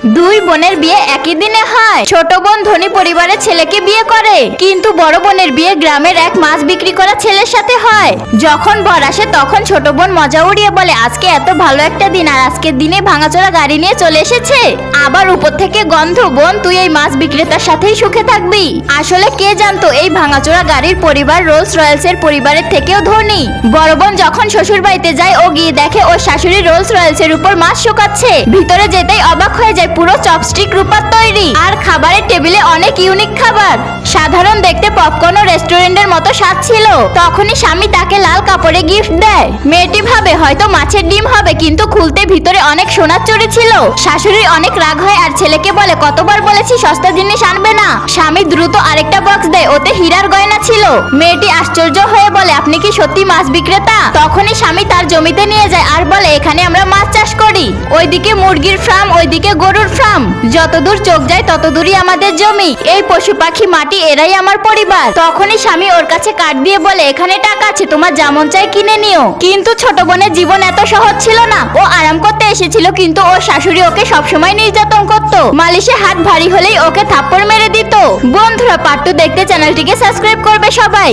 দুই বোনের বিয়ে একই দিনে হয়। ছোট বোন ধনী পরিবারের ছেলেকে বিয়ে করে, কিন্তু বড় বোনের বিয়ে গ্রামের এক মাছ বিক্রি করা ছেলের সাথে হয়। যখন বর আসে তখন ছোট বোন মজা উড়িয়ে বলে, আজকে এত ভালো একটা দিন, আর আজকের দিনে ভাঙাচোরা গাড়ি নিয়ে চলে এসেছে। আবার উপর থেকে গন্ধ, বোন তুই এই মাছ বিক্রেতার সাথেই সুখে থাকবি। আসলে কে জানতো এই ভাঙাচোরা গাড়ির পরিবার রোলস রয়েলসের পরিবারের থেকেও ধনী। বড় বোন যখন শ্বশুর বাড়িতে যায়, ও গিয়ে দেখে ওর শাশুড়ি রোলস রয়েলসের উপর মাছ শুকাচ্ছে। ভিতরে যেতেই অবাক হয়ে যায়, পুরো চপস্টিক রূপার তৈরি, আর খাবারের টেবিলে অনেক ইউনিক খাবার। সাধারণ দেখতে পপকর্ন ও রেস্টুরেন্টের মতো স্বাদ ছিল। তখনই স্বামী তাকে লাল কাপড়ে গিফট দেয়। মেয়েটি ভাবে হয়তো মাছের ডিম হবে, কিন্তু খুলতে ভিতরে অনেক সোনার চুড়ি ছিল। শাশুড়ি অনেক রাগ হয় আর ছেলেকে বলে, কতবার বলেছি সস্তা জিনিস আনবে না। স্বামী দ্রুত আরেকটা বক্স দেয়, ওতে হীরার গয়না ছিল। মেয়েটি আশ্চর্য হয়ে বলে, আপনি কি সত্যি মাছ বিক্রেতা? তখনই স্বামী তার জমিতে নিয়ে যায় আর বলে, এখানে আমরা মাছ চাষ করি। ওইদিকে মুরগির ফার্ম, ওইদিকে গরুর ফার্ম, যতদূর চোখ যায় ততদূরই আমাদের জমি। এই পশু পাখি মাটি এরাই আমার পরিবার। তখনই স্বামী ওর কাছে কার্ড দিয়ে বলে, এখানে টাকা আছে, তোমার যেমন চাই কিনে নিও। কিন্তু ছোট বোনের জীবন এত সহজ ছিল না। ও আরাম করতে এসেছিল, কিন্তু ওর শাশুড়ি ওকে সবসময় নির্যাতন করত। মালিশে হাত ভারী হলেই ওকে থাপ্পড় মেরে দিত। বন্ধুরা, পার্ট 2 দেখতে চ্যানেলটিকে সাবস্ক্রাইব করবে সবাই।